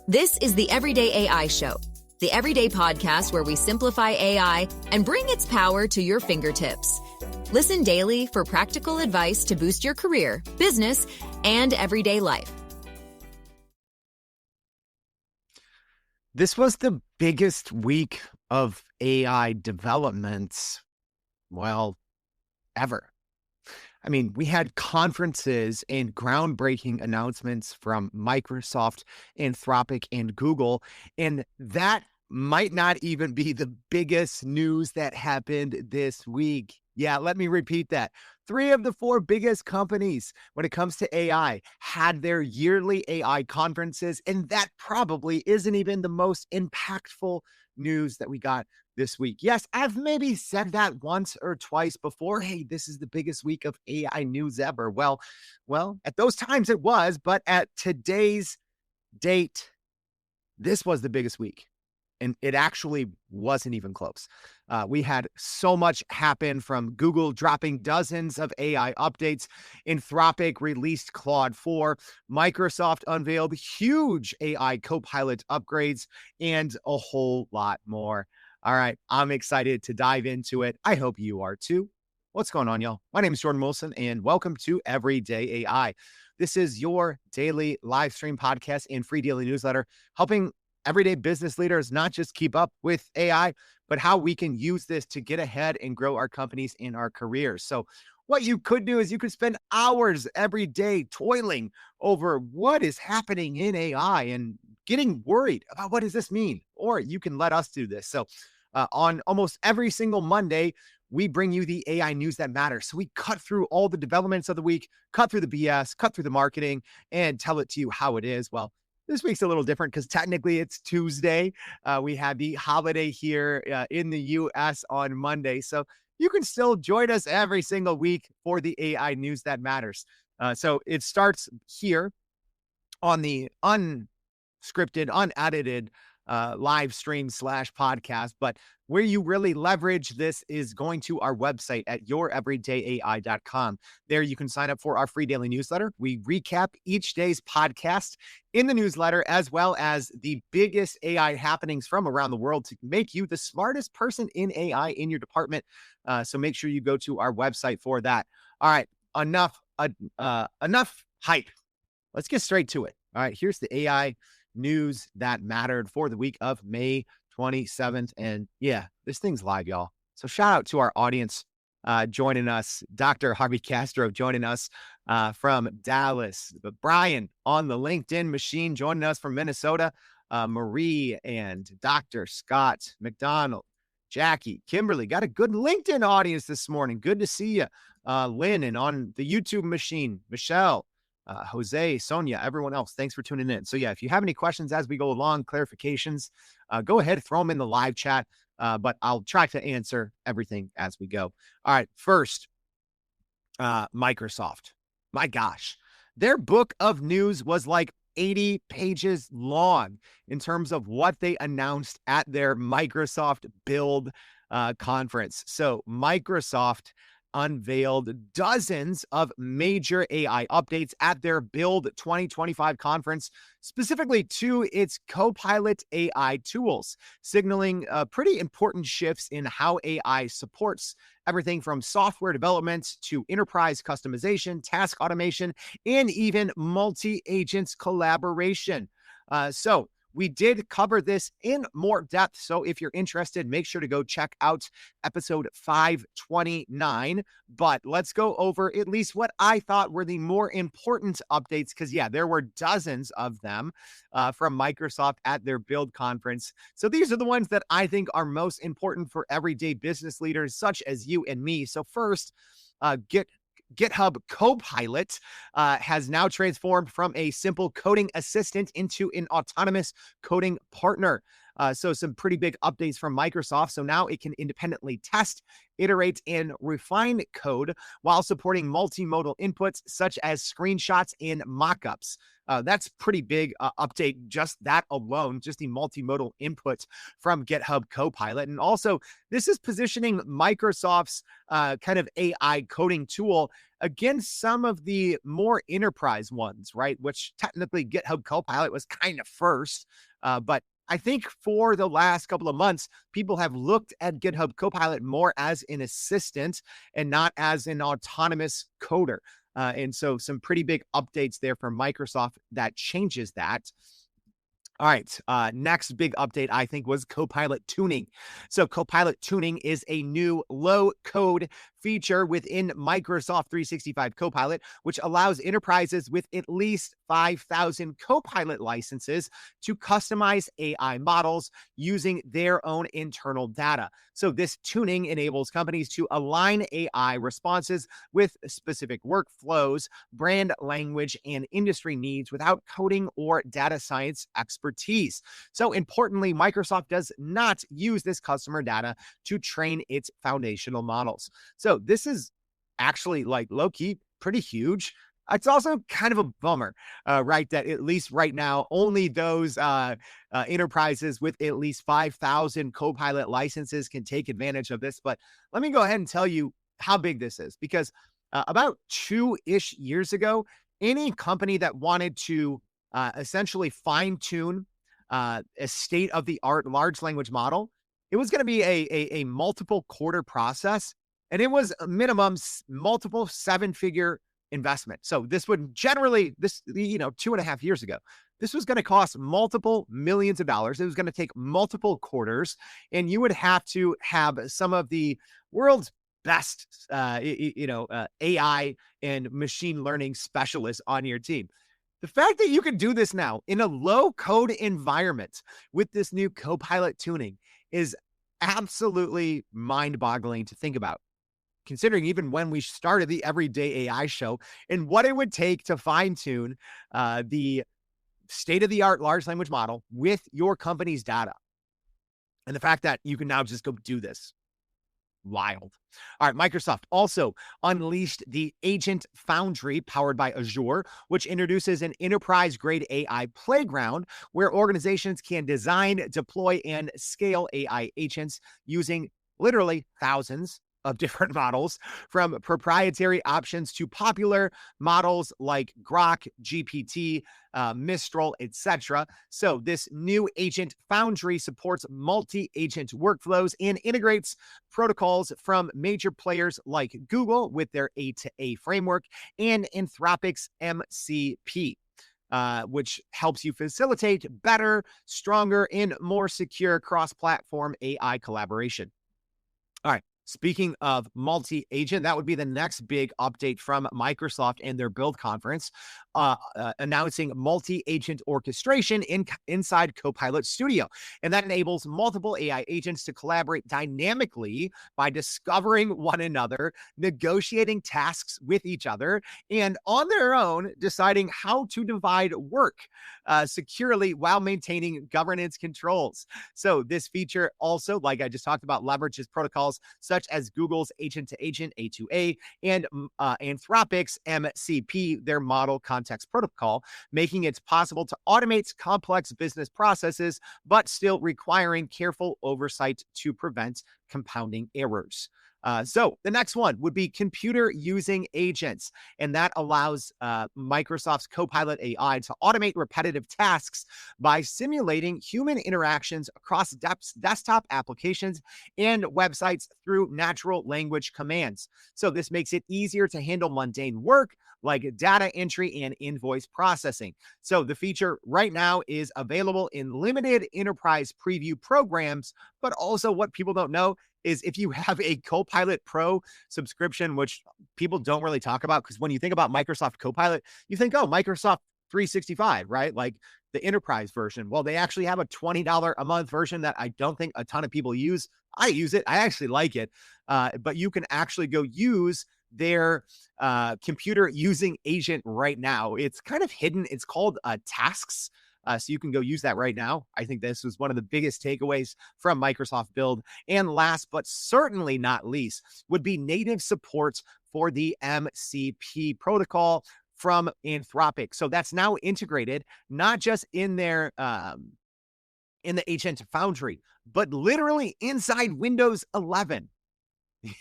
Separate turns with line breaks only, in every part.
This is the Everyday AI Show, the everyday podcast where we simplify AI and bring its power to your fingertips. Listen daily for practical advice to boost your career, business, and everyday life.
This was the biggest week of AI developments, well, ever. I mean, we had conferences and groundbreaking announcements from Microsoft, Anthropic, and Google, and that might not even be the biggest news that happened this week. Yeah, let me repeat that. 3 of the 4 biggest companies when it comes to AI had their yearly AI conferences, and that probably isn't even the most impactful news that we got this week. Yes, I've maybe said that once or twice before. Hey, this is the biggest week of AI news ever. Well, at those times it was, but at today's date, this was the biggest week. And it actually wasn't even close. We had so much happen, from Google dropping dozens of AI updates, Anthropic released Claude 4, Microsoft unveiled huge AI Copilot upgrades, and a whole lot more. All right, I'm excited to dive into it. I hope you are too. What's going on, y'all? My name is Jordan Wilson, and welcome to Everyday AI. This is your daily live stream podcast and free daily newsletter, helping everyday business leaders not just keep up with AI, but how we can use this to get ahead and grow our companies and our careers. So what you could do is you could spend hours every day toiling over what is happening in AI and getting worried about what does this mean? Or you can let us do this. So on almost every single Monday, we bring you the AI news that matters. So we cut through all the developments of the week, cut through the BS, cut through the marketing, and tell it to you how it is. Well, this week's a little different because technically it's Tuesday. We had the holiday here in the U.S. on Monday. So you can still join us every single week for the AI news that matters. So it starts here on the unscripted, unedited live stream / podcast. But where you really leverage this is going to our website at youreverydayai.com. There you can sign up for our free daily newsletter. We recap each day's podcast in the newsletter, as well as the biggest AI happenings from around the world to make you the smartest person in AI in your department. So make sure you go to our website for that. All right, enough hype. Let's get straight to it. All right, here's the AI news that mattered for the week of May 27th. And yeah, this thing's live, y'all. So shout out to our audience joining us. Dr. Harvey Castro joining us from Dallas. Brian on the LinkedIn machine joining us from Minnesota. Marie and Dr. Scott McDonald, Jackie, Kimberly. Got a good LinkedIn audience this morning. Good to see you. Lynn, and on the YouTube machine, Michelle, Jose, Sonia, everyone else, thanks for tuning in. So yeah, if you have any questions as we go along, clarifications, go ahead, throw them in the live chat, but I'll try to answer everything as we go. All right, first, Microsoft. My gosh, their book of news was like 80 pages long in terms of what they announced at their Microsoft Build conference. So Microsoft unveiled dozens of major AI updates at their Build 2025 conference, specifically to its Copilot AI tools, signaling pretty important shifts in how AI supports everything from software development to enterprise customization, task automation, and even multi-agents collaboration. So we did cover this in more depth. So if you're interested, make sure to go check out episode 529. But let's go over at least what I thought were the more important updates, because yeah, there were dozens of them from Microsoft at their Build conference. So these are the ones that I think are most important for everyday business leaders such as you and me. So first, GitHub Copilot has now transformed from a simple coding assistant into an autonomous coding partner. So some pretty big updates from Microsoft. So now it can independently test, iterate, and refine code while supporting multimodal inputs such as screenshots and mockups. That's pretty big update, just that alone, just the multimodal inputs from GitHub Copilot. And also, this is positioning Microsoft's kind of AI coding tool against some of the more enterprise ones, right? Which technically GitHub Copilot was kind of first. But I think for the last couple of months, people have looked at GitHub Copilot more as an assistant and not as an autonomous coder. And so some pretty big updates there from Microsoft that changes that. All right. Next big update, I think, was Copilot tuning. So Copilot tuning is a new low code feature within Microsoft 365 Copilot, which allows enterprises with at least 5,000 Copilot licenses to customize AI models using their own internal data. So this tuning enables companies to align AI responses with specific workflows, brand language, and industry needs without coding or data science expertise. So importantly, Microsoft does not use this customer data to train its foundational models. So this is actually like low-key pretty huge. It's also kind of a bummer, right? That at least right now, only those enterprises with at least 5,000 Copilot licenses can take advantage of this. But let me go ahead and tell you how big this is, because about 2-ish years ago, any company that wanted to essentially fine-tune a state-of-the-art large language model, it was going to be a multiple quarter process, and it was a minimum multiple seven-figure investment. So this would generally, 2.5 years ago, this was going to cost multiple millions of dollars. It was going to take multiple quarters, and you would have to have some of the world's best, AI and machine learning specialists on your team. The fact that you can do this now in a low code environment with this new Copilot tuning is absolutely mind boggling to think about, considering even when we started the Everyday AI show and what it would take to fine tune the state of the art large language model with your company's data. And the fact that you can now just go do this. Wild. All right. Microsoft also unleashed the Agent Foundry powered by Azure, which introduces an enterprise grade AI playground where organizations can design, deploy, and scale AI agents using literally thousands of different models, from proprietary options to popular models like Grok, GPT, Mistral, etc. So this new Agent Foundry supports multi-agent workflows and integrates protocols from major players like Google with their A2A framework and Anthropic's MCP. Which helps you facilitate better, stronger, and more secure cross-platform AI collaboration. All right. Speaking of multi-agent, that would be the next big update from Microsoft and their Build conference, announcing multi-agent orchestration inside Copilot Studio. And that enables multiple AI agents to collaborate dynamically by discovering one another, negotiating tasks with each other, and on their own, deciding how to divide work securely while maintaining governance controls. So this feature also, like I just talked about, leverages protocols such as Google's agent-to-agent A2A and Anthropic's MCP, their model context protocol, making it possible to automate complex business processes, but still requiring careful oversight to prevent compounding errors. So the next one would be computer using agents, and that allows Microsoft's Copilot AI to automate repetitive tasks by simulating human interactions across desktop applications and websites through natural language commands. So this makes it easier to handle mundane work like data entry and invoice processing. So the feature right now is available in limited enterprise preview programs, but also what people don't know is if you have a Copilot Pro subscription, which people don't really talk about, because when you think about Microsoft Copilot, you think, oh, Microsoft 365, right? Like the enterprise version. Well, they actually have a $20 a month version that I don't think a ton of people use. I use it. I actually like it. But you can actually go use their computer using agent right now. It's kind of hidden. It's called tasks. So you can go use that right now. I think this was one of the biggest takeaways from Microsoft Build. And last, but certainly not least, would be native support for the MCP protocol from Anthropic. So that's now integrated, not just in their in the agent Foundry, but literally inside Windows 11.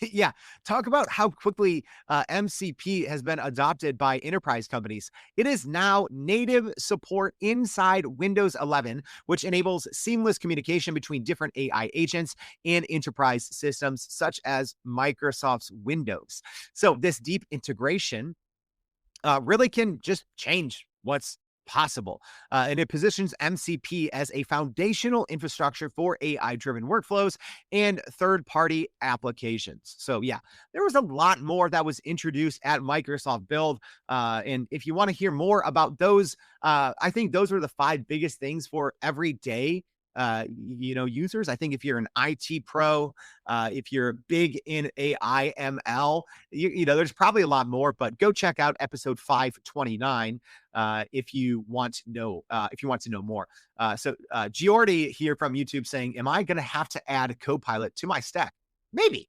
Yeah, talk about how quickly MCP has been adopted by enterprise companies. It is now native support inside Windows 11, which enables seamless communication between different AI agents and enterprise systems such as Microsoft's Windows. So this deep integration really can just change what's possible. And it positions MCP as a foundational infrastructure for AI-driven workflows and third-party applications. So yeah, there was a lot more that was introduced at Microsoft Build. And if you want to hear more about those, I think those are the 5 biggest things for everyday users. I think if you're an IT pro, if you're big in AI ML, there's probably a lot more, but go check out episode 529 if you want to know more. So Giordi here from YouTube saying, am I going to have to add Copilot to my stack? Maybe.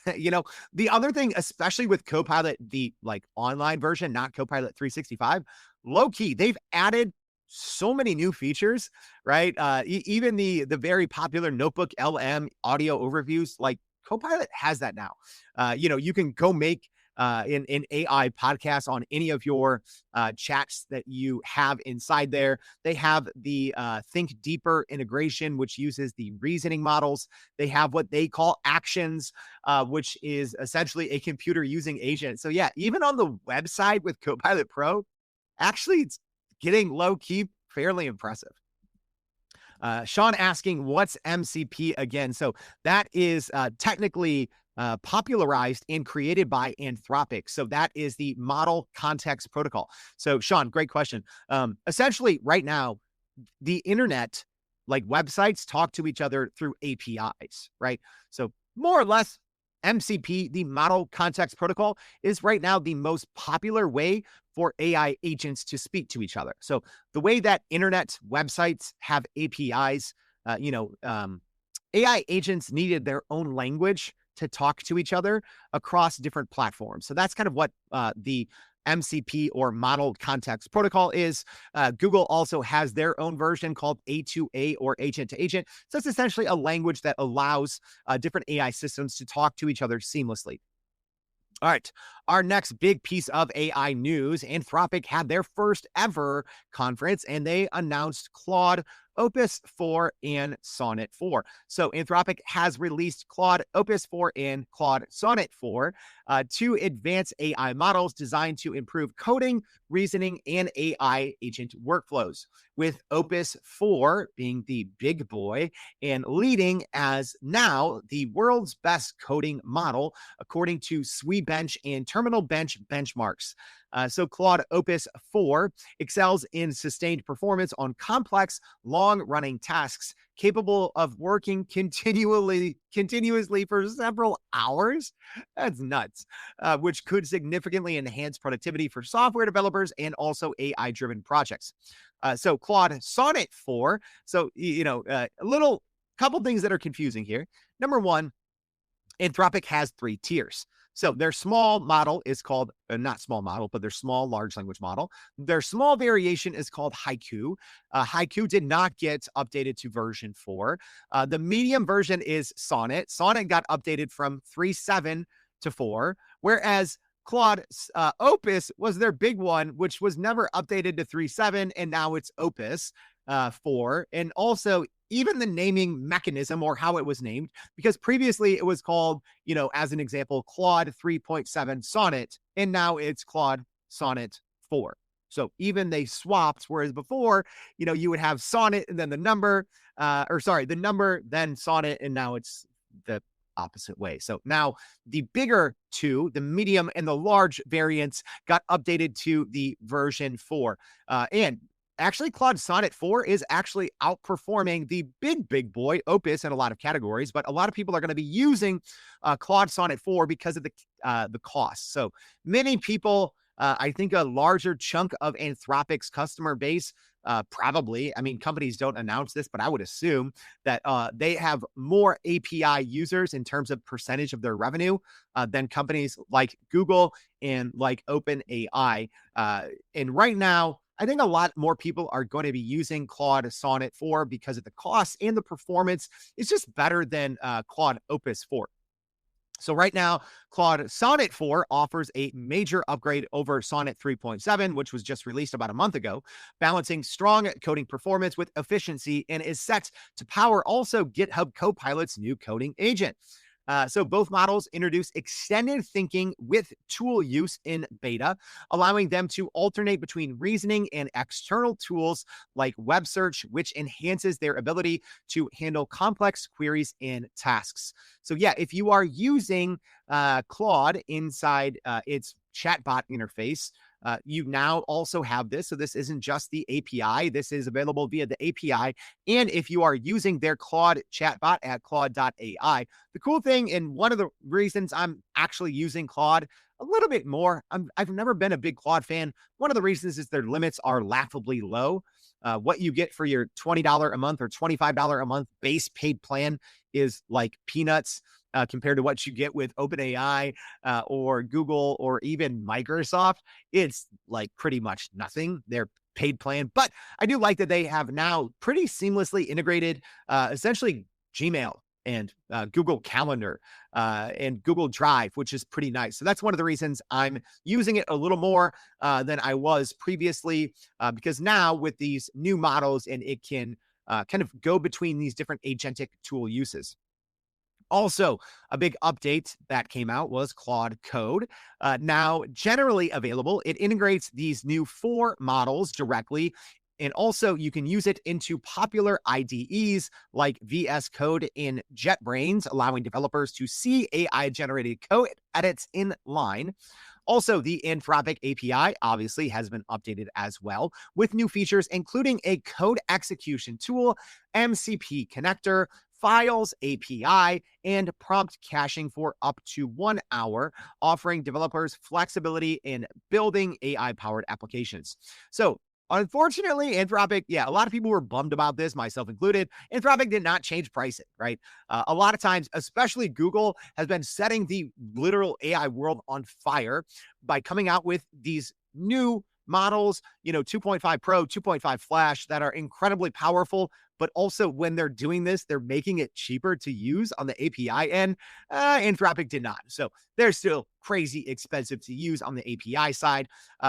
The other thing, especially with Copilot, the online version, not Copilot 365, low key, they've added so many new features, right? Even the very popular Notebook LM audio overviews, Copilot has that now. You can go make an AI podcast on any of your chats that you have inside there. They have the Think Deeper integration, which uses the reasoning models. They have what they call actions, which is essentially a computer using agent. So yeah, even on the website with Copilot Pro, actually it's getting low key fairly impressive. Sean asking, what's MCP again? So that is technically popularized and created by Anthropic. So that is the Model Context Protocol. So Sean, great question. Essentially right now, the internet, websites, talk to each other through APIs, right? So more or less, MCP, the Model Context Protocol, is right now the most popular way for AI agents to speak to each other. So the way that internet websites have APIs, AI agents needed their own language to talk to each other across different platforms. So that's kind of what the MCP or Model Context Protocol is. Google also has their own version called A2A or agent to agent. So it's essentially a language that allows different AI systems to talk to each other seamlessly. All right, our next big piece of AI news, Anthropic had their first ever conference and they announced Claude, Opus 4, and Sonnet 4. So Anthropic has released Claude, Opus 4, and Claude Sonnet 4, two advanced AI models designed to improve coding, reasoning, and AI agent workflows, with Opus 4 being the big boy and leading as now the world's best coding model, according to SweBench and Terminal Bench benchmarks. So Claude Opus 4 excels in sustained performance on complex, long-running tasks, capable of working continuously for several hours. That's nuts, which could significantly enhance productivity for software developers and also AI-driven projects. So Claude Sonnet 4. So, a couple things that are confusing here. Number one, Anthropic has 3 tiers. So their small model is called, not small model, but their small large language model. Their small variation is called Haiku. Haiku did not get updated to version 4. The medium version is Sonnet. Sonnet got updated from 3.7 to 4, whereas Claude Opus was their big one, which was never updated to 3.7, and now it's Opus 4. And also, even the naming mechanism or how it was named, because previously it was called, as an example, Claude 3.7 Sonnet, and now it's Claude Sonnet 4. So even they swapped, whereas before, you would have Sonnet and then the number, the number, then Sonnet, and now it's the opposite way. So now the bigger 2, the medium and the large variants, got updated to the version 4. And actually, Claude Sonnet 4 is actually outperforming the big boy Opus in a lot of categories, but a lot of people are going to be using Claude Sonnet 4 because of the cost. So many people, I think a larger chunk of Anthropic's customer base probably, I mean, companies don't announce this, but I would assume that they have more API users in terms of percentage of their revenue than companies like Google and like OpenAI. And right now, I think a lot more people are going to be using Claude Sonnet 4 because of the cost and the performance. It's just better than Claude Opus 4. So right now, Claude Sonnet 4 offers a major upgrade over Sonnet 3.7, which was just released about a month ago, balancing strong coding performance with efficiency and is set to power also GitHub Copilot's new coding agent. So both models introduce extended thinking with tool use in beta, allowing them to alternate between reasoning and external tools like web search, which enhances their ability to handle complex queries and tasks. So yeah, if you are using Claude inside its chatbot interface, you now also have this. So this isn't just the API. This is available via the API. And if you are using their Claude chatbot at Claude.ai, the cool thing, and one of the reasons I'm actually using Claude a little bit more, I've never been a big Claude fan. One of the reasons is their limits are laughably low. What you get for your $20 a month or $25 a month base paid plan is like peanuts compared to what you get with OpenAI or Google or even Microsoft. It's like pretty much nothing, their paid plan. But I do like that they have now pretty seamlessly integrated essentially Gmail and Google Calendar and Google Drive, which is pretty nice. So that's one of the reasons I'm using it a little more than I was previously, because now with these new models and it can kind of go between these different agentic tool uses. Also, a big update that came out was Claude Code. Now generally available, it integrates these new 4 models directly. And also, you can use it into popular IDEs like VS Code and JetBrains, allowing developers to see AI-generated code edits in line. Also, the Anthropic API obviously has been updated as well with new features, including a code execution tool, MCP connector, Files API, and prompt caching for up to 1 hour, offering developers flexibility in building AI-powered applications. So, unfortunately, Anthropic, a lot of people were bummed about this, myself included. Anthropic did not change pricing, right? A lot of times, especially Google, has been setting the literal AI world on fire by coming out with these new models, 2.5 Pro, 2.5 Flash that are incredibly powerful. But also when they're doing this, they're making it cheaper to use on the API end. Anthropic did not. So they're still crazy expensive to use on the API side.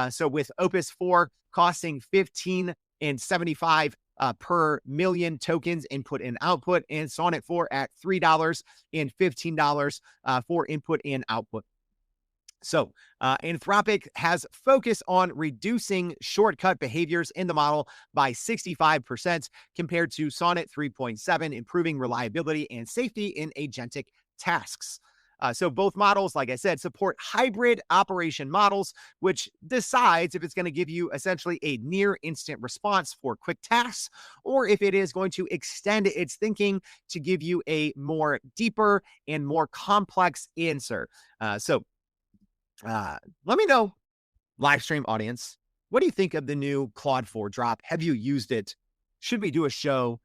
So with Opus 4 costing 15 and 75 per million tokens input and output, and Sonnet 4 at $3 and $15 for input and output. So Anthropic has focused on reducing shortcut behaviors in the model by 65% compared to Sonnet 3.7, improving reliability and safety in agentic tasks. So both models, like I said, support hybrid operation models, which decides if it's going to give you essentially a near instant response for quick tasks, or if it is going to extend its thinking to give you a more deeper and more complex answer. Let me know, live stream audience, what do you think of the new Claude 4 drop? Have you used it? Should we do a show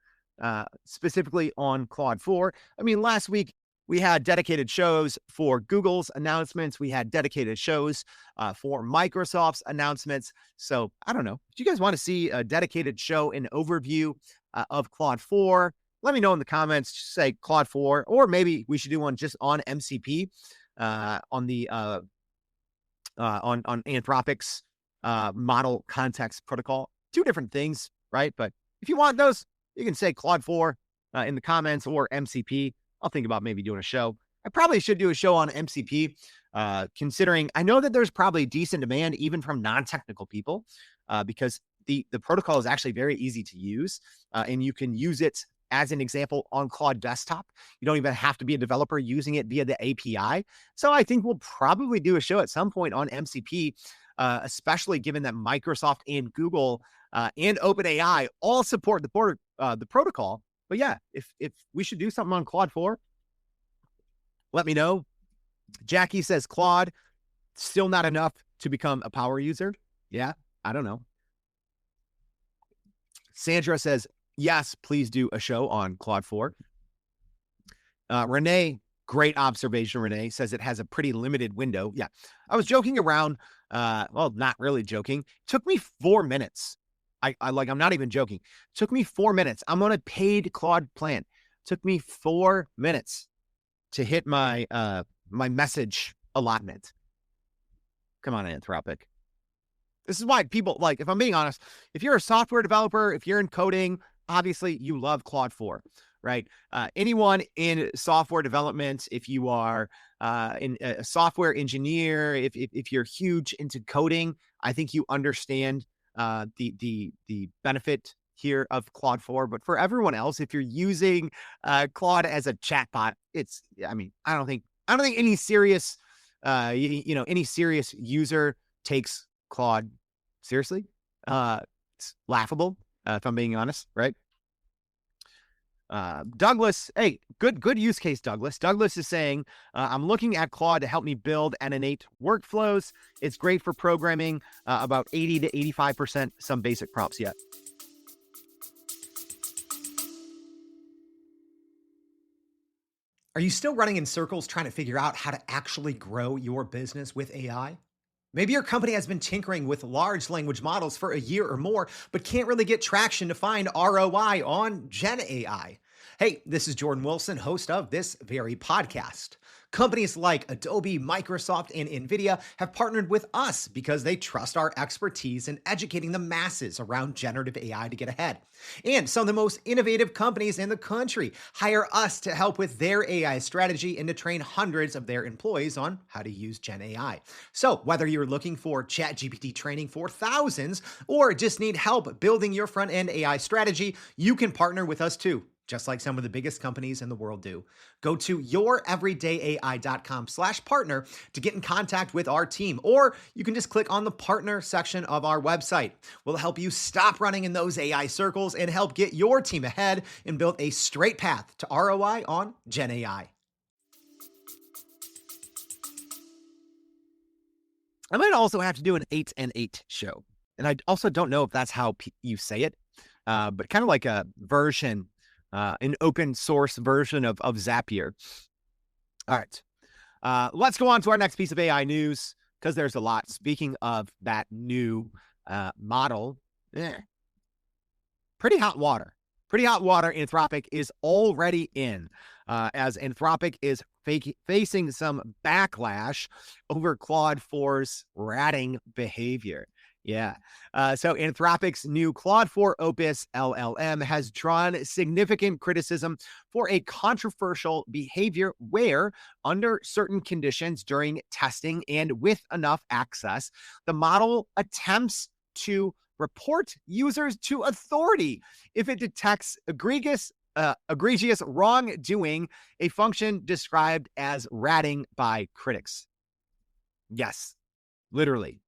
specifically on Claude 4? I mean, last week we had dedicated shows for Google's announcements. We had dedicated shows for Microsoft's announcements. So I don't know. Do you guys want to see a dedicated show, an overview of Claude 4? Let me know in the comments. Just say Claude 4, or maybe we should do one just on MCP on the on Anthropic's model context protocol. 2 different things, right? But if you want those, you can say Claude 4 in the comments or MCP. I'll think about maybe doing a show. I probably should do a show on MCP, considering I know that there's probably decent demand even from non-technical people because the protocol is actually very easy to use and you can use it as an example on Claude Desktop. You don't even have to be a developer using it via the API. So I think we'll probably do a show at some point on MCP, especially given that Microsoft and Google and OpenAI all support the protocol. But yeah, if we should do something on Claude 4, let me know. Jackie says Claude, still not enough to become a power user. Yeah, I don't know. Sandra says, yes, please do a show on Claude 4. Renee, great observation. Renee says it has a pretty limited window. Yeah, I was joking around. Well, not really joking. Took me 4 minutes. I'm not even joking. Took me 4 minutes. I'm on a paid Claude plan. Took me 4 minutes to hit my my message allotment. Come on, Anthropic. This is why people, like, if I'm being honest, if you're a software developer, if you're in coding, obviously you love Claude 4, right? Anyone in software development, if you are a software engineer, if you're huge into coding, I think you understand the benefit here of Claude 4. But for everyone else, if you're using Claude as a chatbot, I don't think any serious any serious user takes Claude seriously. It's laughable, if I'm being honest, right? Douglas, hey, good use case, Douglas. Douglas is saying, I'm looking at Claude to help me build and innate workflows. It's great for programming, about 80 to 85%, some basic prompts yet.
Are you still running in circles trying to figure out how to actually grow your business with AI? Maybe your company has been tinkering with large language models for a year or more, but can't really get traction to find ROI on Gen AI. Hey, this is Jordan Wilson, host of this very podcast. Companies like Adobe, Microsoft, and NVIDIA have partnered with us because they trust our expertise in educating the masses around generative AI to get ahead. And some of the most innovative companies in the country hire us to help with their AI strategy and to train hundreds of their employees on how to use Gen AI. So whether you're looking for ChatGPT training for thousands or just need help building your front-end AI strategy, you can partner with us too, just like some of the biggest companies in the world do. Go to youreverydayai.com/partner to get in contact with our team, or you can just click on the partner section of our website. We'll help you stop running in those AI circles and help get your team ahead and build a straight path to ROI on Gen AI.
I might also have to do an 8 and 8 show. And I also don't know if that's how you say it, but kind of like a version, an open source version of Zapier. All right. Let's go on to our next piece of AI news, because there's a lot. Speaking of that new model, pretty hot water. Anthropic is already in, as Anthropic is facing some backlash over Claude 4's ratting behavior. Yeah. So Anthropic's new Claude 4 Opus LLM has drawn significant criticism for a controversial behavior where, under certain conditions during testing and with enough access, the model attempts to report users to authority if it detects egregious wrongdoing, a function described as ratting by critics. Yes, literally.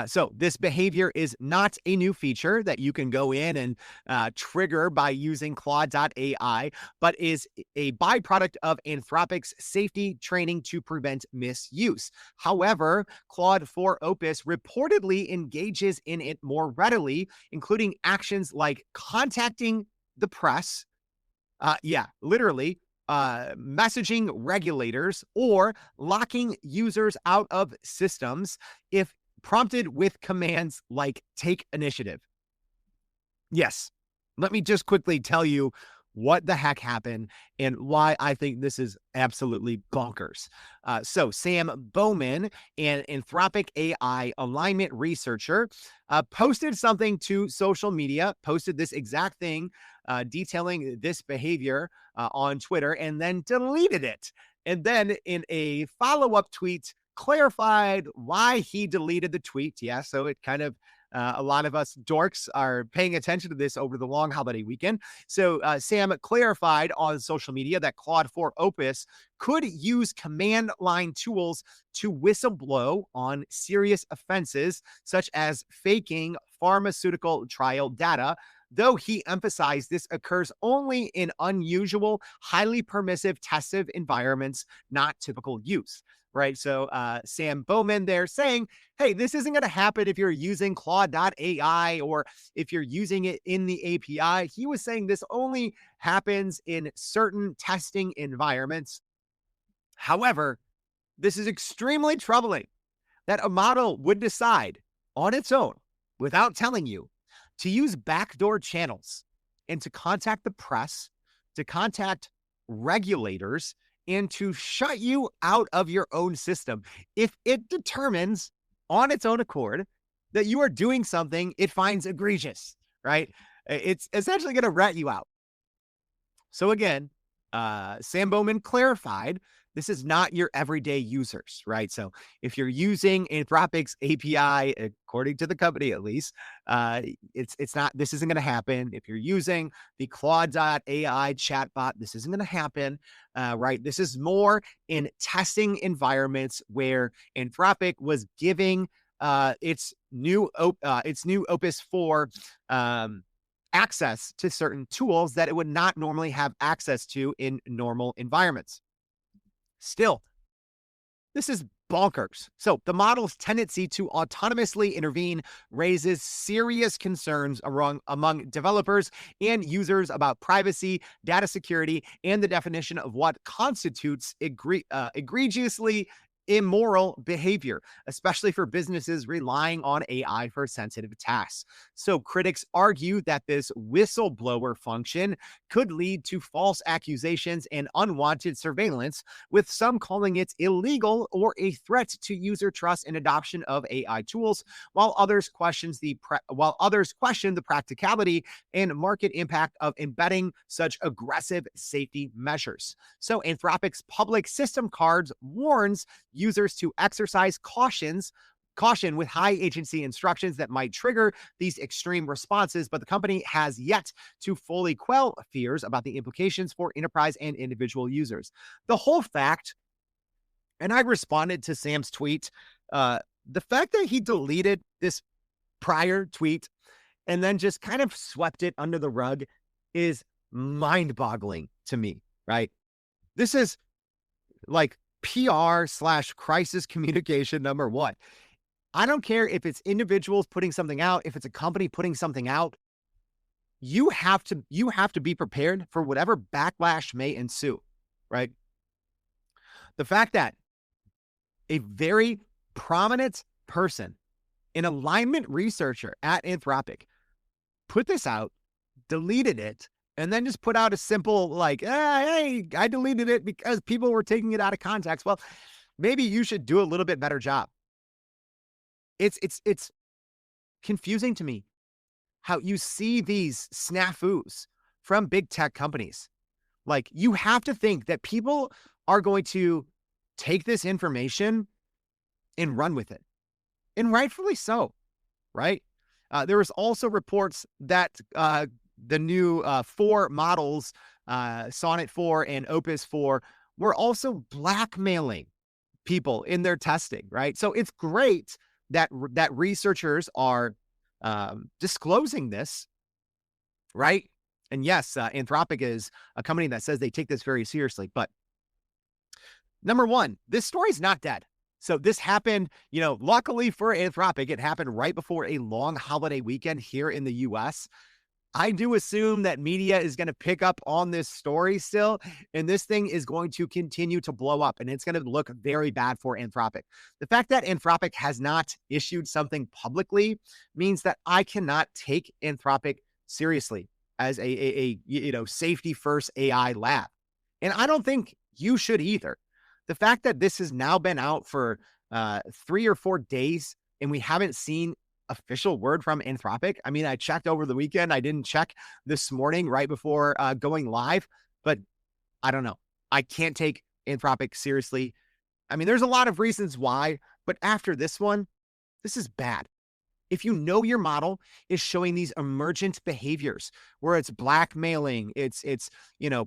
So this behavior is not a new feature that you can go in and trigger by using Claude.ai, but is a byproduct of Anthropic's safety training to prevent misuse. However, Claude 4 Opus reportedly engages in it more readily, including actions like contacting the press, messaging regulators, or locking users out of systems if prompted with commands like take initiative. Yes, let me just quickly tell you what the heck happened and why I think this is absolutely bonkers. So Sam Bowman, an Anthropic AI alignment researcher, posted something to social media, posted this exact thing, detailing this behavior on Twitter, and then deleted it. And then in a follow-up tweet, clarified why he deleted the tweet. Yeah, so it kind of, a lot of us dorks are paying attention to this over the long holiday weekend. So Sam clarified on social media that Claude 4 Opus could use command line tools to whistleblow on serious offenses, such as faking pharmaceutical trial data, though he emphasized this occurs only in unusual, highly permissive testive environments, not typical use. Right. So Sam Bowman there saying, hey, this isn't going to happen if you're using Claude.ai or if you're using it in the API. He was saying this only happens in certain testing environments. However, this is extremely troubling that a model would decide on its own, without telling you, to use backdoor channels and to contact the press, to contact regulators, and to shut you out of your own system if it determines on its own accord that you are doing something it finds egregious, right? It's essentially going to rat you out. So again, Sam Bowman clarified this is not your everyday users, right? So if you're using Anthropic's API, according to the company at least, it's not. This isn't going to happen. If you're using the Claude.ai chatbot, this isn't going to happen, right? This is more in testing environments where Anthropic was giving its new Opus 4 access to certain tools that it would not normally have access to in normal environments. Still, this is bonkers. So the model's tendency to autonomously intervene raises serious concerns among developers and users about privacy, data security, and the definition of what constitutes egregiously immoral behavior, especially for businesses relying on AI for sensitive tasks. So critics argue that this whistleblower function could lead to false accusations and unwanted surveillance, with some calling it illegal or a threat to user trust and adoption of AI tools, while others question the practicality and market impact of embedding such aggressive safety measures. So Anthropic's public system cards warns users to exercise caution with high agency instructions that might trigger these extreme responses, but the company has yet to fully quell fears about the implications for enterprise and individual users. The whole fact, and I responded to Sam's tweet, the fact that he deleted this prior tweet and then just kind of swept it under the rug is mind-boggling to me, right? This is like PR/crisis communication number one. I don't care if it's individuals putting something out, if it's a company putting something out. You have to be prepared for whatever backlash may ensue, right? The fact that a very prominent person, an alignment researcher at Anthropic, put this out, deleted it, and then just put out a simple like, hey, I deleted it because people were taking it out of context. Well, maybe you should do a little bit better job. It's confusing to me how you see these snafus from big tech companies. Like, you have to think that people are going to take this information and run with it, and rightfully so, right? There was also reports that the new 4 models, Sonnet 4 and Opus 4, were also blackmailing people in their testing, right? So it's great that researchers are disclosing this, right? And yes, Anthropic is a company that says they take this very seriously. But number one, this story's not dead. So this happened, luckily for Anthropic, it happened right before a long holiday weekend here in the US. I do assume that media is going to pick up on this story still, and this thing is going to continue to blow up, and it's going to look very bad for Anthropic. The fact that Anthropic has not issued something publicly means that I cannot take Anthropic seriously as a safety first AI lab. And I don't think you should either. The fact that this has now been out for 3 or 4 days and we haven't seen official word from Anthropic. I mean, I checked over the weekend. I didn't check this morning right before going live, but I don't know. I can't take Anthropic seriously. I mean, there's a lot of reasons why, but after this one, this is bad. If you know your model is showing these emergent behaviors where it's blackmailing, it's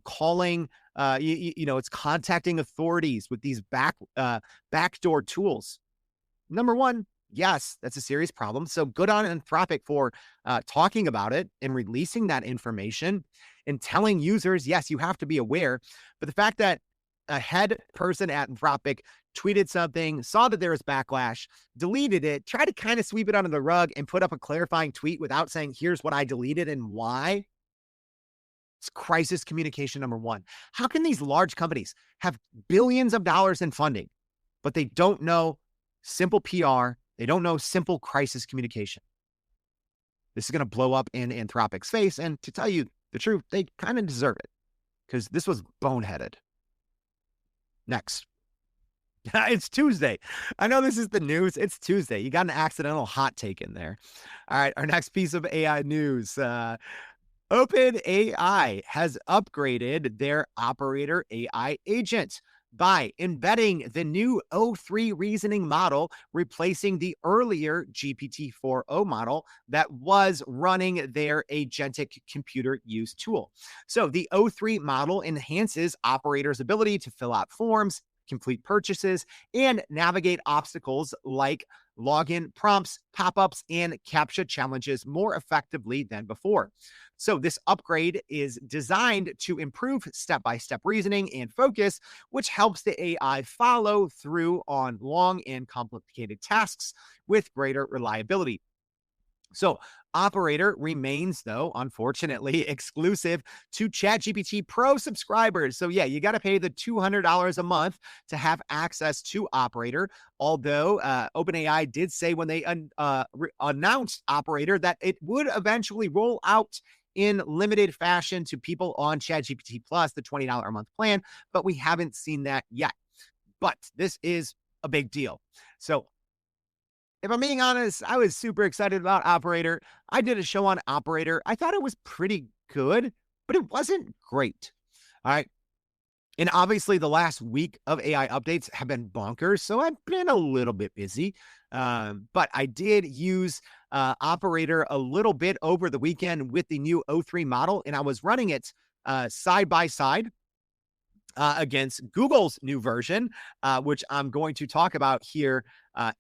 calling, it's contacting authorities with these backdoor tools. Number one, yes, that's a serious problem. So good on Anthropic for talking about it and releasing that information and telling users, yes, you have to be aware. But the fact that a head person at Anthropic tweeted something, saw that there was backlash, deleted it, tried to kind of sweep it under the rug and put up a clarifying tweet without saying, here's what I deleted and why. It's crisis communication number one. How can these large companies have billions of dollars in funding, but they don't know simple PR? They don't know simple crisis communication. This is going to blow up in Anthropic's face. And to tell you the truth, they kind of deserve it because this was boneheaded. Next. It's Tuesday. I know this is the news. It's Tuesday. You got an accidental hot take in there. All right. Our next piece of AI news. OpenAI has upgraded their operator AI agent by embedding the new O3 reasoning model, replacing the earlier GPT-4o model that was running their agentic computer use tool. So the O3 model enhances operators' ability to fill out forms, complete purchases, and navigate obstacles like login prompts, pop-ups, and CAPTCHA challenges more effectively than before. So this upgrade is designed to improve step-by-step reasoning and focus, which helps the AI follow through on long and complicated tasks with greater reliability. So Operator remains, though, unfortunately, exclusive to ChatGPT Pro subscribers. So yeah, you got to pay the $200 a month to have access to Operator. Although OpenAI did say when they announced Operator that it would eventually roll out in limited fashion to people on ChatGPT Plus, the $20 a month plan, but we haven't seen that yet. But this is a big deal. So if I'm being honest, I was super excited about Operator. I did a show on Operator. I thought it was pretty good, but it wasn't great. All right. And obviously, the last week of AI updates have been bonkers, so I've been a little bit busy. But I did use Operator a little bit over the weekend with the new O3 model, and I was running it side by side against Google's new version, which I'm going to talk about here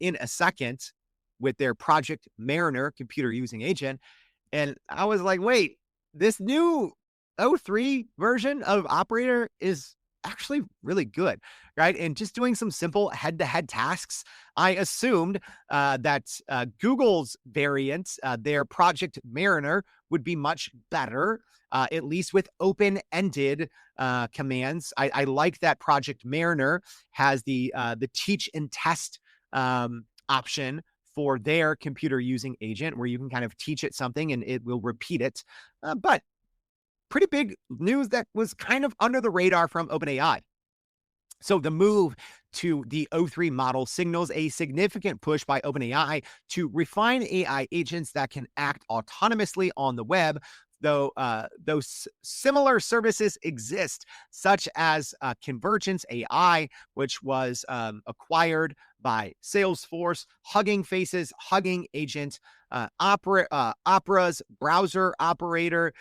in a second with their Project Mariner computer using agent. And I was like, wait, this new O3 version of Operator is actually really good, right? And just doing some simple head-to-head tasks, I assumed that Google's variant, their Project Mariner, would be much better, at least with open-ended commands. I like that Project Mariner has the teach and test option for their computer using agent, where you can kind of teach it something and it will repeat it. But pretty big news that was kind of under the radar from OpenAI. So the move to the O3 model signals a significant push by OpenAI to refine AI agents that can act autonomously on the web, though those similar services exist, such as Convergence AI, which was acquired by Salesforce, Hugging Face's Hugging Agent, Opera's browser operator.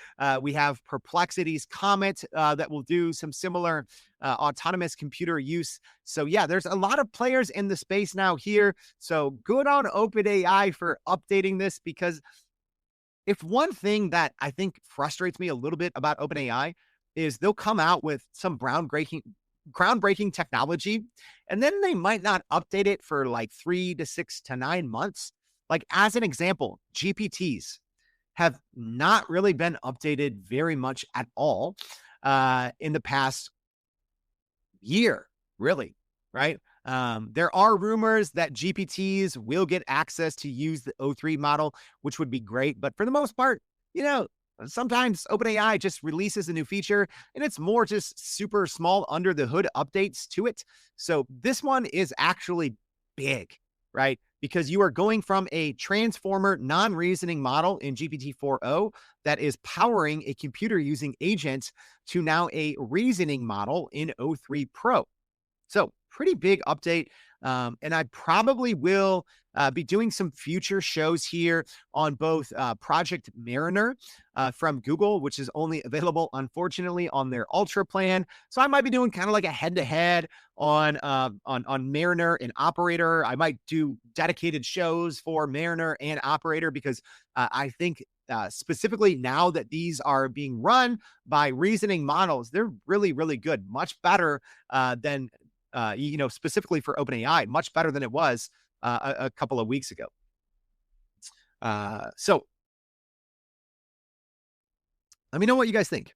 We have Perplexity's Comet that will do some similar autonomous computer use. So yeah, there's a lot of players in the space now here. So good on OpenAI for updating this, because if one thing that I think frustrates me a little bit about OpenAI is they'll come out with some groundbreaking technology, and then they might not update it for like 3 to 6 to 9 months. Like, as an example, GPTs have not really been updated very much at all in the past year, really, right? There are rumors that GPTs will get access to use the O3 model, which would be great. But for the most part, sometimes OpenAI just releases a new feature and it's more just super small under the hood updates to it. So this one is actually big, right? Because you are going from a transformer non-reasoning model in GPT-4o that is powering a computer using agent to now a reasoning model in O3 Pro. So pretty big update. And I probably will be doing some future shows here on both Project Mariner from Google, which is only available, unfortunately, on their Ultra plan. So I might be doing kind of like a head-to-head on Mariner and Operator. I might do dedicated shows for Mariner and Operator because I think specifically now that these are being run by reasoning models, they're really, really good, much better than specifically for OpenAI, much better than it was a couple of weeks ago. So let me know what you guys think.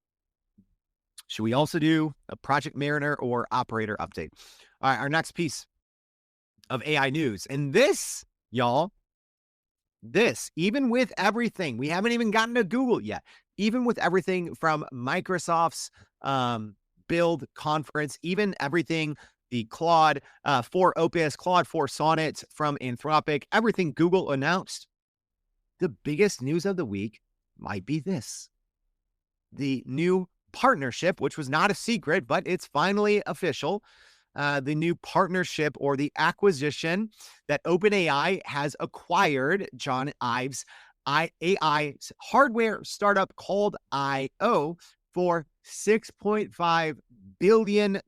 Should we also do a Project Mariner or Operator update? All right, our next piece of AI news. And this, y'all, even with everything, we haven't even gotten to Google yet, even with everything from Microsoft's Build conference, even everything, the Claude for Opus, Claude for Sonnet from Anthropic, everything Google announced, the biggest news of the week might be this. The new partnership, which was not a secret, but it's finally official. The new partnership or the acquisition that OpenAI has acquired John Ives' AI hardware startup called IO for $6.5 billion.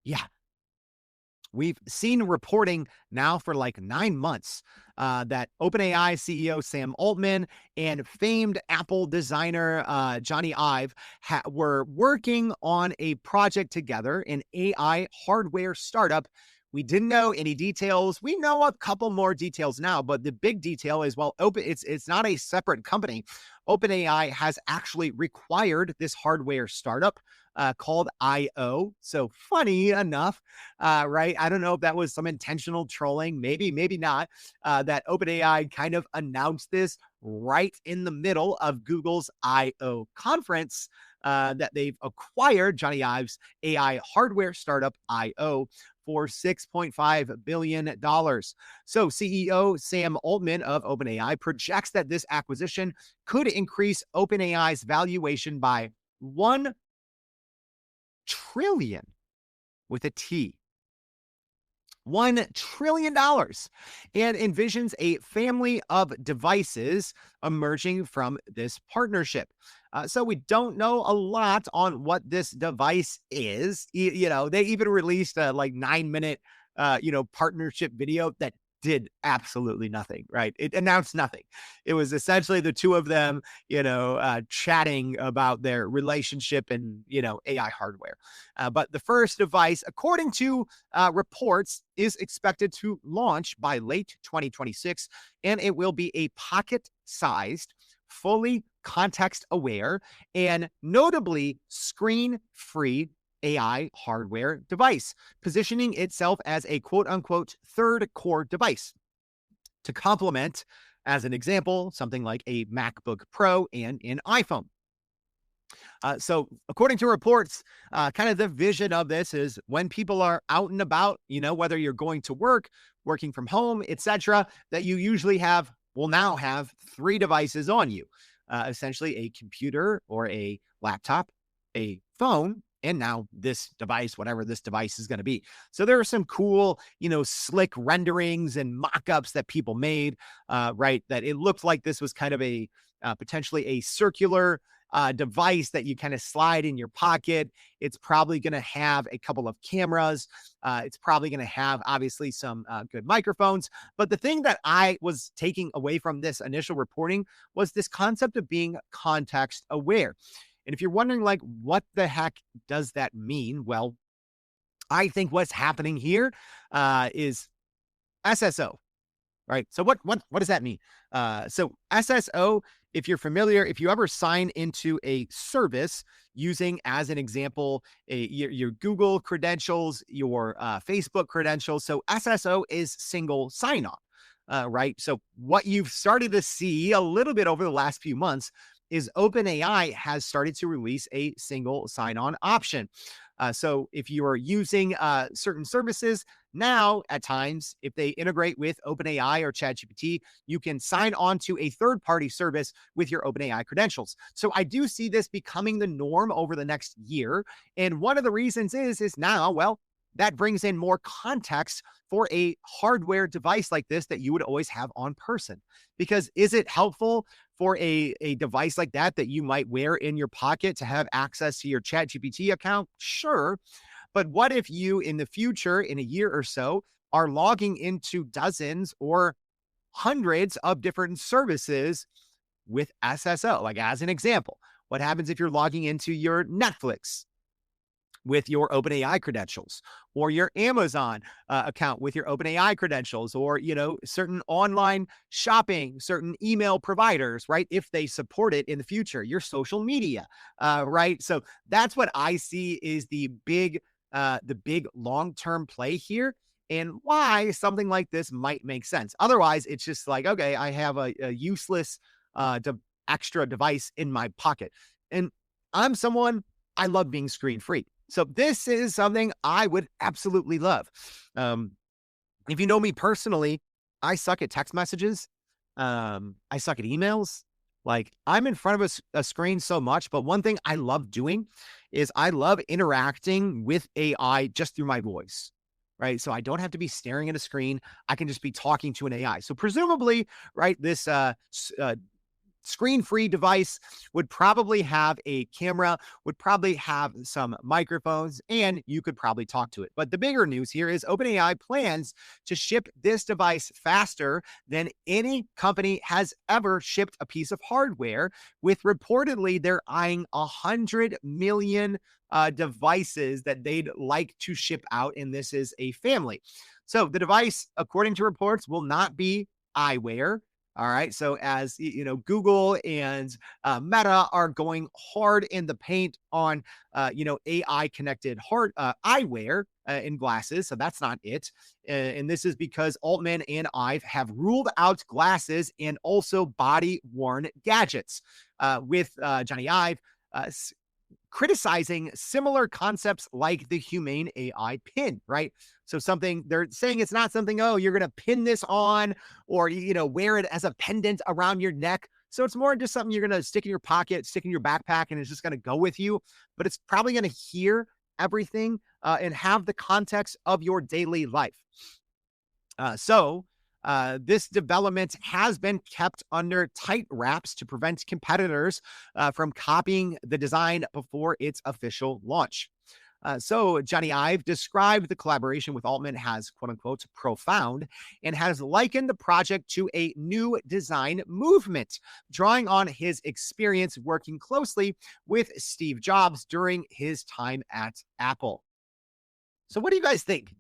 Yeah. We've seen reporting now for like 9 months that OpenAI CEO Sam Altman and famed Apple designer Jony Ive were working on a project together, an AI hardware startup. We didn't know any details. We know a couple more details now, but the big detail is, well, it's not a separate company. OpenAI has actually required this hardware startup called IO. So funny enough, right? I don't know if that was some intentional trolling, maybe not, that OpenAI kind of announced this right in the middle of Google's IO conference, that they've acquired Jony Ive's AI hardware startup IO for $6.5 billion. So CEO Sam Altman of OpenAI projects that this acquisition could increase OpenAI's valuation by $1 trillion with a T. $1 trillion, and envisions a family of devices emerging from this partnership. So we don't know a lot on what this device is. They even released a 9-minute, partnership video that did absolutely nothing, right? It announced nothing. It was essentially the two of them, chatting about their relationship and, AI hardware. But the first device, according to reports, is expected to launch by late 2026, and it will be a pocket-sized, fully context-aware, and notably screen-free AI hardware device, positioning itself as a quote-unquote third core device to complement, as an example, something like a MacBook Pro and an iPhone. So according to reports, kind of the vision of this is when people are out and about, whether you're going to work, working from home, etc., that you usually will now have 3 devices on you, essentially a computer or a laptop, a phone, and now this device, whatever this device is going to be. So there are some cool, slick renderings and mock-ups that people made, right? That it looked like this was kind of a potentially a circular device that you kind of slide in your pocket. It's probably going to have a couple of cameras. It's probably going to have, obviously, some good microphones. But the thing that I was taking away from this initial reporting was this concept of being context aware. And if you're wondering, what the heck does that mean? Well, I think what's happening here is SSO, right? So what does that mean? So SSO, if you're familiar, if you ever sign into a service using, as an example, your Google credentials, your Facebook credentials. So SSO is single sign-on, right? So what you've started to see a little bit over the last few months is OpenAI has started to release a single sign-on option. So if you are using certain services now, at times, if they integrate with OpenAI or ChatGPT, you can sign on to a third-party service with your OpenAI credentials. So I do see this becoming the norm over the next year. And one of the reasons is now, well, that brings in more context for a hardware device like this that you would always have on person. Because is it helpful for a device like that you might wear in your pocket to have access to your ChatGPT account? Sure. But what if you, in the future, in a year or so, are logging into dozens or hundreds of different services with SSO? Like, as an example, what happens if you're logging into your Netflix with your OpenAI credentials, or your Amazon account with your OpenAI credentials, or, certain online shopping, certain email providers, right? If they support it in the future, your social media, right? So that's what I see is the big long-term play here, and why something like this might make sense. Otherwise, it's just like, okay, I have a useless extra device in my pocket. And I'm someone, I love being screen-free. So this is something I would absolutely love. If you know me personally, I suck at text messages. I suck at emails. Like, I'm in front of a screen so much, but one thing I love doing is I love interacting with AI just through my voice, right? So I don't have to be staring at a screen. I can just be talking to an AI. So presumably, right, this screen-free device would probably have a camera, would probably have some microphones, and you could probably talk to it. But the bigger news here is OpenAI plans to ship this device faster than any company has ever shipped a piece of hardware, with reportedly they're eyeing 100 million devices that they'd like to ship out, and this is a family. So the device, according to reports, will not be eyewear. All right. So as Google and Meta are going hard in the paint on, AI connected eyewear in glasses. So that's not it. And this is because Altman and Ive have ruled out glasses and also body worn gadgets, with Jony Ive criticizing similar concepts like the humane AI pin, right? So something they're saying, it's not something, oh, you're going to pin this on, or, wear it as a pendant around your neck. So it's more just something you're going to stick in your pocket, stick in your backpack, and it's just going to go with you. But it's probably going to hear everything and have the context of your daily life. This development has been kept under tight wraps to prevent competitors from copying the design before its official launch. So Jony Ive described the collaboration with Altman as, quote unquote, profound, and has likened the project to a new design movement, drawing on his experience working closely with Steve Jobs during his time at Apple. So what do you guys think?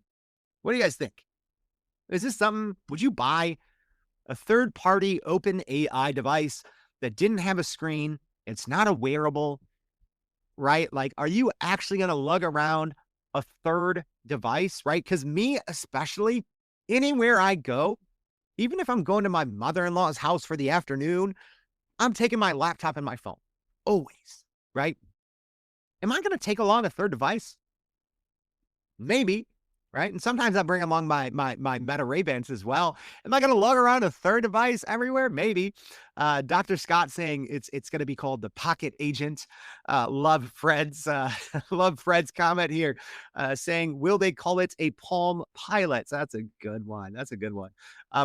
What do you guys think? Is this something, would you buy a third-party OpenAI device that didn't have a screen? It's not a wearable, right? Like, are you actually going to lug around a third device, right? Because me, especially, anywhere I go, even if I'm going to my mother-in-law's house for the afternoon, I'm taking my laptop and my phone, always, right? Am I going to take along a third device? Maybe. Right. And sometimes I bring along my Meta Ray-Bans as well. Am I going to lug around a third device everywhere? Maybe. Dr. Scott saying it's going to be called the Pocket Agent. Love Fred's comment here, saying, will they call it a Palm Pilot? So that's a good one. That's a good one.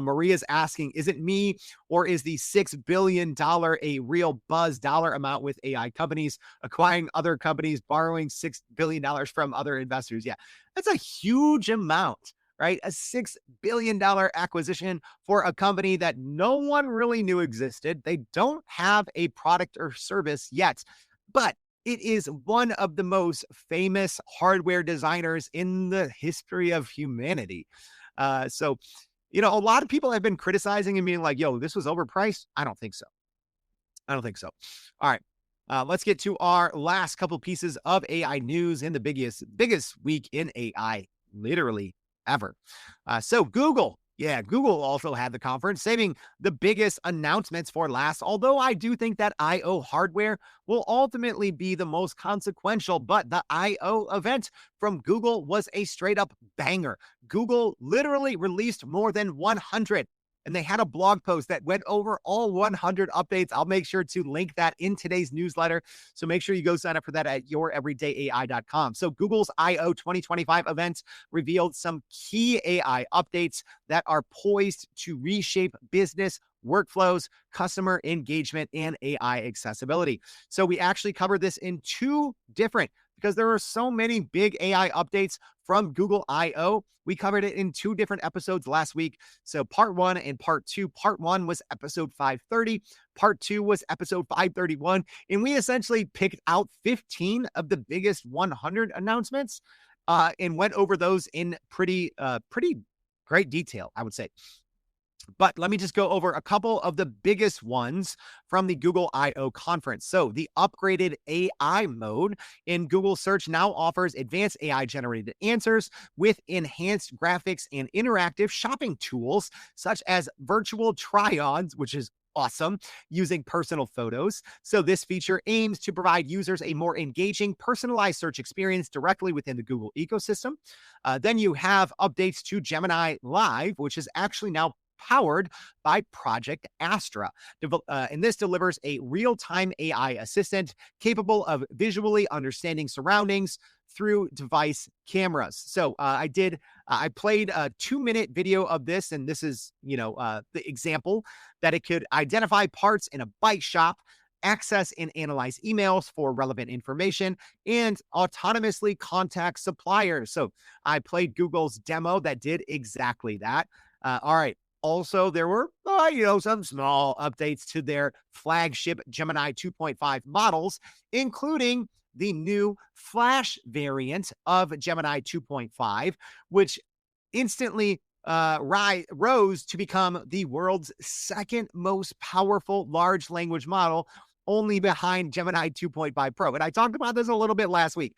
Maria's asking, is it me, or is the $6 billion a real buzz dollar amount with AI companies acquiring other companies, borrowing $6 billion from other investors? Yeah, that's a huge amount, right? A $6 billion acquisition for a company that no one really knew existed. They don't have a product or service yet, but it is one of the most famous hardware designers in the history of humanity. A lot of people have been criticizing and being like, yo, this was overpriced. I don't think so. All right. Let's get to our last couple pieces of AI news in the biggest week in AI, literally ever. So Google also had the conference, saving the biggest announcements for last, although I do think that I/O hardware will ultimately be the most consequential. But the I/O event from Google was a straight up banger. Google literally released more than 100 and they had a blog post that went over all 100 updates. I'll make sure to link that in today's newsletter. So make sure you go sign up for that at youreverydayai.com. So Google's I/O 2025 event revealed some key AI updates that are poised to reshape business workflows, customer engagement, and AI accessibility. So we actually covered this in two different, because there are so many big AI updates from Google I/O. We covered it in two different episodes last week. So part 1 and part 2. Part 1 was episode 530. Part 2 was episode 531. And we essentially picked out 15 of the biggest 100 announcements and went over those in pretty great detail, I would say. But let me just go over a couple of the biggest ones from the Google I/O conference. So the upgraded AI mode in Google Search now offers advanced AI-generated answers with enhanced graphics and interactive shopping tools, such as virtual try-ons, which is awesome, using personal photos. So this feature aims to provide users a more engaging, personalized search experience directly within the Google ecosystem. Then you have updates to Gemini Live, which is actually now powered by Project Astra. And this delivers a real-time AI assistant capable of visually understanding surroundings through device cameras. So I played a 2-minute video of this, and this is, the example that it could identify parts in a bike shop, access and analyze emails for relevant information, and autonomously contact suppliers. So I played Google's demo that did exactly that. All right. Also, there were, some small updates to their flagship Gemini 2.5 models, including the new Flash variant of Gemini 2.5, which instantly rose to become the world's second most powerful large language model, only behind Gemini 2.5 Pro. And I talked about this a little bit last week.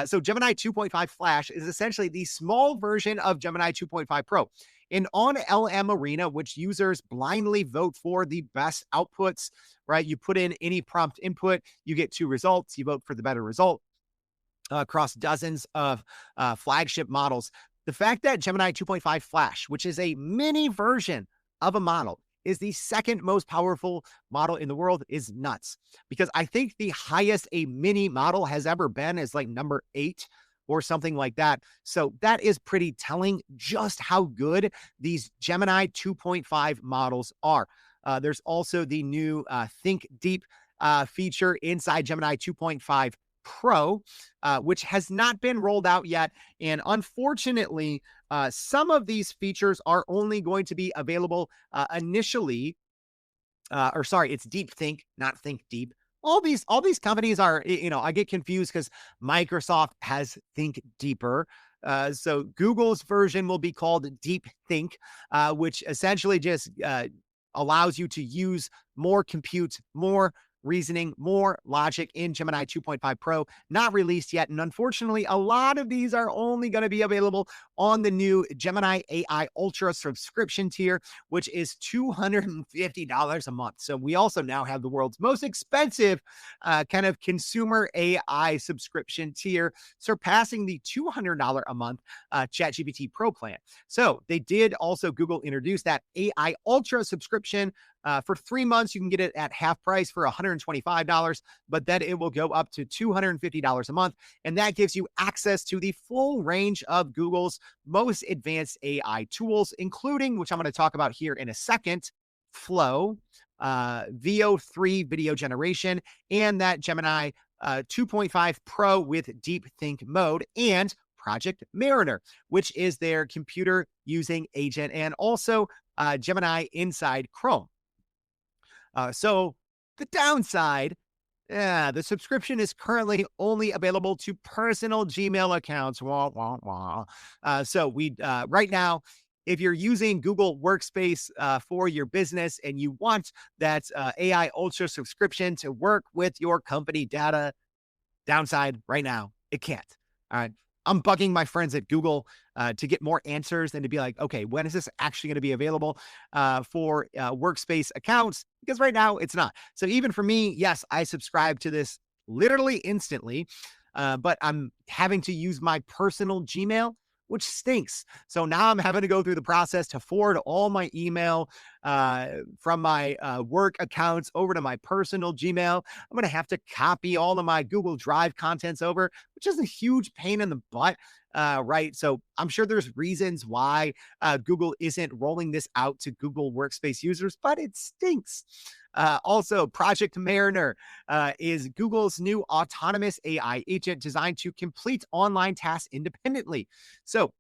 So Gemini 2.5 Flash is essentially the small version of Gemini 2.5 Pro. And on LM Arena, which users blindly vote for the best outputs, right? You put in any prompt input, you get 2 results, you vote for the better result across dozens of flagship models. The fact that Gemini 2.5 Flash, which is a mini version of a model, is the second most powerful model in the world is nuts. Because I think the highest a mini model has ever been is like number 8 or something like that. So that is pretty telling just how good these Gemini 2.5 models are. There's also the new Think Deep feature inside Gemini 2.5 Pro, which has not been rolled out yet. And unfortunately, some of these features are only going to be available initially. It's Deep Think, not Think Deep. All these companies are, I get confused because Microsoft has Think Deeper. So Google's version will be called Deep Think, which essentially just allows you to use more compute, more reasoning, more logic in Gemini 2.5 Pro, not released yet. And unfortunately, a lot of these are only going to be available on the new Gemini AI Ultra subscription tier, which is $250 a month. So we also now have the world's most expensive kind of consumer AI subscription tier, surpassing the $200 a month ChatGPT Pro plan. So they did also, Google introduced that AI Ultra subscription. For 3 months, you can get it at half price for $125, but then it will go up to $250 a month. And that gives you access to the full range of Google's most advanced AI tools, including, which I'm going to talk about here in a second, Flow, VO3 video generation, and that Gemini 2.5 Pro with Deep Think mode, and Project Mariner, which is their computer using agent, and also Gemini inside Chrome. So the downside, the subscription is currently only available to personal Gmail accounts. So we right now, if you're using Google Workspace for your business and you want that AI Ultra subscription to work with your company data, downside right now, it can't. All right. I'm bugging my friends at Google to get more answers and to be like, okay, when is this actually going to be available for Workspace accounts? Because right now it's not. So even for me, yes, I subscribe to this literally instantly, but I'm having to use my personal Gmail, which stinks. So now I'm having to go through the process to forward all my email from my work accounts over to my personal Gmail. I'm going to have to copy all of my Google Drive contents over, which is a huge pain in the butt. Right. So I'm sure there's reasons why Google isn't rolling this out to Google Workspace users, but it stinks. Also, Project Mariner is Google's new autonomous AI agent designed to complete online tasks independently. So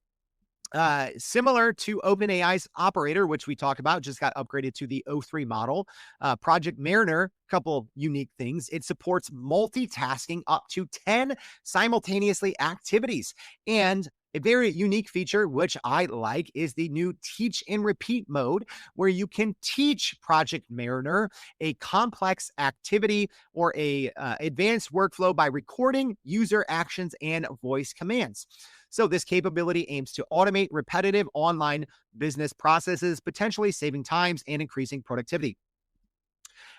similar to OpenAI's operator, which we talked about, just got upgraded to the O3 model. Project Mariner, couple unique things. It supports multitasking up to 10 simultaneously activities. And a very unique feature, which I like, is the new teach and repeat mode, where you can teach Project Mariner a complex activity or a advanced workflow by recording user actions and voice commands. So this capability aims to automate repetitive online business processes, potentially saving times and increasing productivity.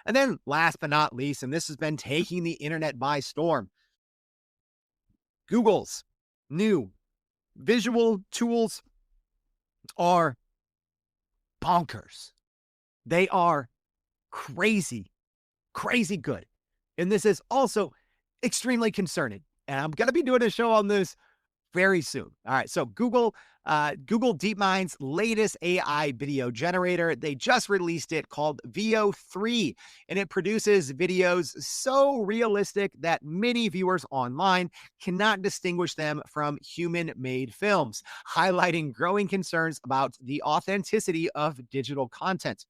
And then last but not least, and this has been taking the internet by storm, Google's new visual tools are bonkers. They are crazy, crazy good. And this is also extremely concerning. And I'm going to be doing a show on this very soon. All right. So Google DeepMind's latest AI video generator, they just released it, called Veo 3, and it produces videos so realistic that many viewers online cannot distinguish them from human-made films, highlighting growing concerns about the authenticity of digital content.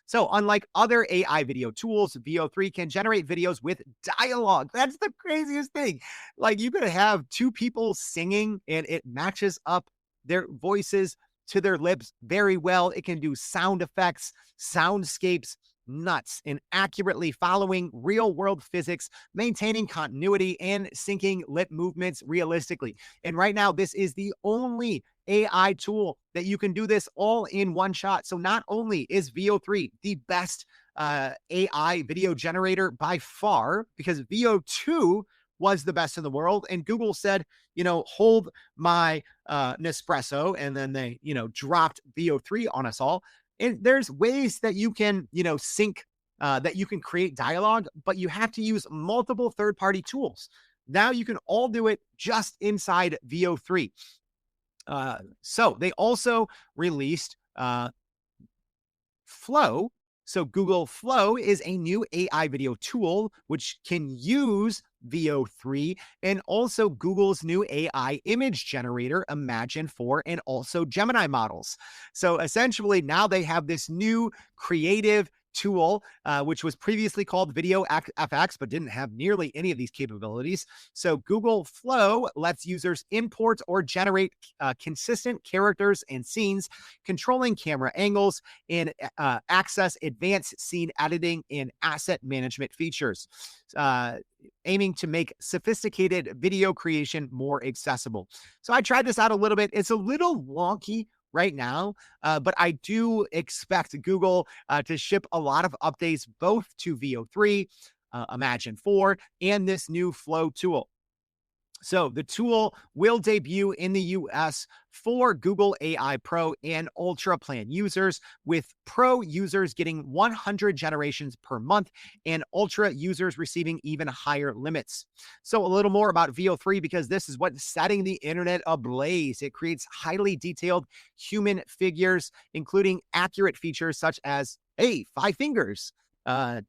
So unlike other AI video tools, Veo 3 can generate videos with dialogue. That's the craziest thing. Like, you could have two people singing and it matches up their voices to their lips very well. It can do sound effects, soundscapes, nuts, and accurately following real world physics, maintaining continuity and syncing lip movements realistically. And right now, this is the only AI tool that you can do this all in one shot. So not only is Veo 3 the best AI video generator by far, because Veo 2 was the best in the world, and Google said, hold my Nespresso, and then they, dropped Veo 3 on us all. And there's ways that you can, sync, that you can create dialogue, but you have to use multiple third-party tools. Now you can all do it just inside Veo 3. So they also released Flow. So Google Flow is a new AI video tool which can use Veo 3 and also Google's new AI image generator, Imagine 4, and also Gemini models. So essentially now they have this new creative tool, which was previously called Video FX, but didn't have nearly any of these capabilities. So Google Flow lets users import or generate consistent characters and scenes, controlling camera angles, and access advanced scene editing and asset management features, aiming to make sophisticated video creation more accessible. So I tried this out a little bit. It's a little wonky right now, but I do expect Google to ship a lot of updates both to Veo 3, Imagine 4, and this new Flow tool. So the tool will debut in the US for Google AI Pro and Ultra plan users, with Pro users getting 100 generations per month and Ultra users receiving even higher limits. So a little more about Veo 3, because this is what's setting the internet ablaze. It creates highly detailed human figures, including accurate features such as, hey, 5 fingers,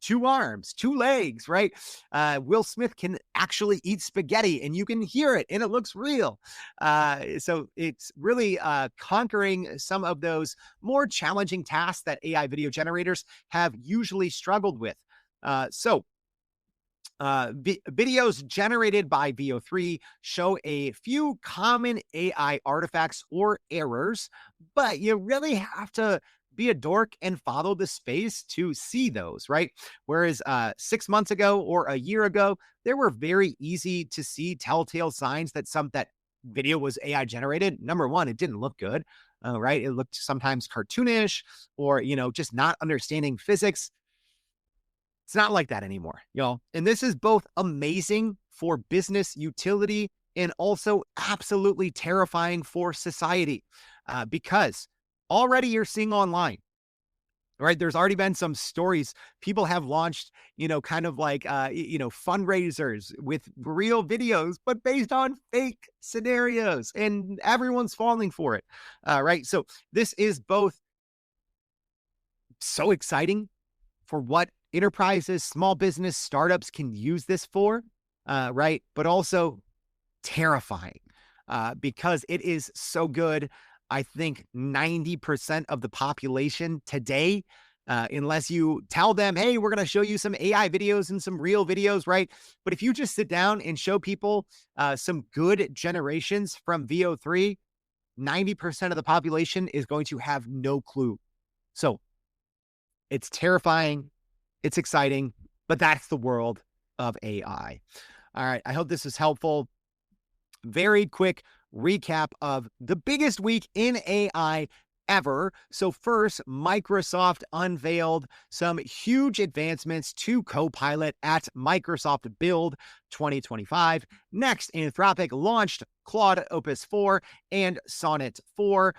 2 arms, 2 legs, right? Will Smith can actually eat spaghetti and you can hear it and it looks real. So it's really conquering some of those more challenging tasks that AI video generators have usually struggled with. Videos generated by Veo 3 show a few common AI artifacts or errors, but you really have to be a dork and follow the space to see those, right? Whereas 6 months ago or a year ago, there were very easy to see telltale signs that that video was AI generated. Number one, it didn't look good, right? It looked sometimes cartoonish or, just not understanding physics. It's not like that anymore, y'all. And this is both amazing for business utility and also absolutely terrifying for society, because already you're seeing online right? There's already been some stories. People have launched, kind of like, fundraisers with real videos, but based on fake scenarios, and everyone's falling for it, right? So this is both so exciting for what enterprises, small business, startups can use this for, right? But also terrifying because it is so good. I think 90% of the population today, unless you tell them, hey, we're going to show you some AI videos and some real videos, right? But if you just sit down and show people some good generations from VO3, 90% of the population is going to have no clue. So it's terrifying. It's exciting, but that's the world of AI. All right. I hope this is helpful. Very quick recap of the biggest week in AI ever. So first, Microsoft unveiled some huge advancements to Copilot at Microsoft Build 2025. Next, Anthropic launched Claude Opus 4 and Sonnet 4,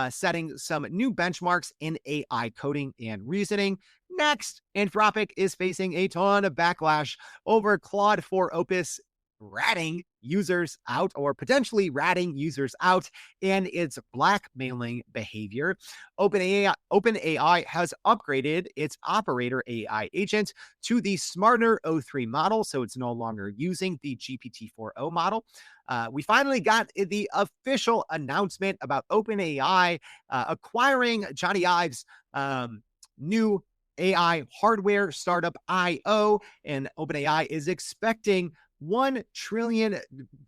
setting some new benchmarks in AI coding and reasoning. Next, Anthropic is facing a ton of backlash over Claude 4 Opus ratting users out, or potentially ratting users out, and its blackmailing behavior. OpenAI has upgraded its operator AI agent to the smarter O3 model, so it's no longer using the GPT-4o model. We finally got the official announcement about OpenAI acquiring Jony Ive's new AI hardware startup IO, and OpenAI is expecting $1 trillion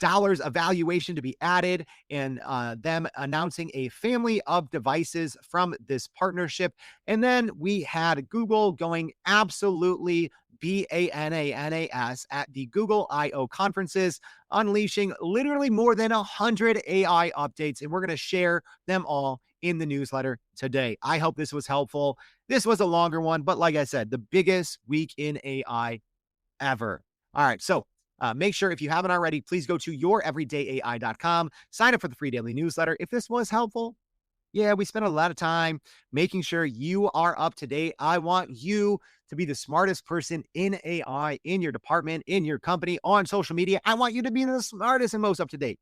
of valuation to be added, and them announcing a family of devices from this partnership. And then we had Google going absolutely bananas at the Google I/O conferences, unleashing literally more than 100 AI updates, and we're going to share them all in the newsletter today. I hope this was helpful. This was a longer one, but like I said, the biggest week in AI ever. All right, so make sure, if you haven't already, please go to youreverydayai.com, sign up for the free daily newsletter. If this was helpful, yeah, we spent a lot of time making sure you are up to date. I want you to be the smartest person in AI, in your department, in your company, on social media. I want you to be the smartest and most up to date.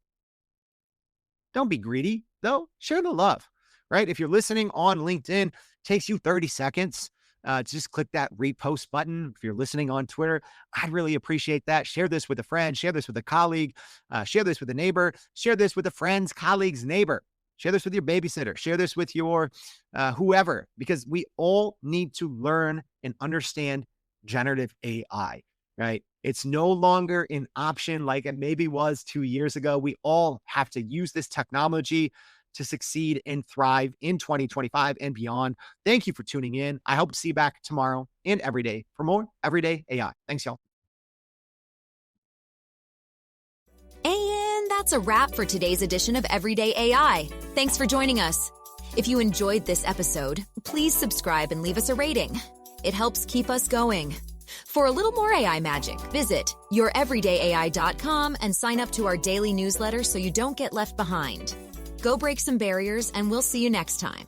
Don't be greedy, though. Share the love, right? If you're listening on LinkedIn, it takes you 30 seconds. Just click that repost button. If you're listening on Twitter, I'd really appreciate that. Share this with a friend, share this with a colleague, share this with a neighbor, share this with a friend's colleague's neighbor, share this with your babysitter, share this with your whoever, because we all need to learn and understand generative AI, right? It's no longer an option like it maybe was 2 years ago. We all have to use this technology to succeed and thrive in 2025 and beyond. Thank you for tuning in. I hope to see you back tomorrow and every day for more Everyday AI. Thanks, y'all.
And that's a wrap for today's edition of Everyday AI. Thanks for joining us. If you enjoyed this episode, please subscribe and leave us a rating. It helps keep us going. For a little more AI magic, visit youreverydayai.com and sign up to our daily newsletter so you don't get left behind. Go break some barriers, and we'll see you next time.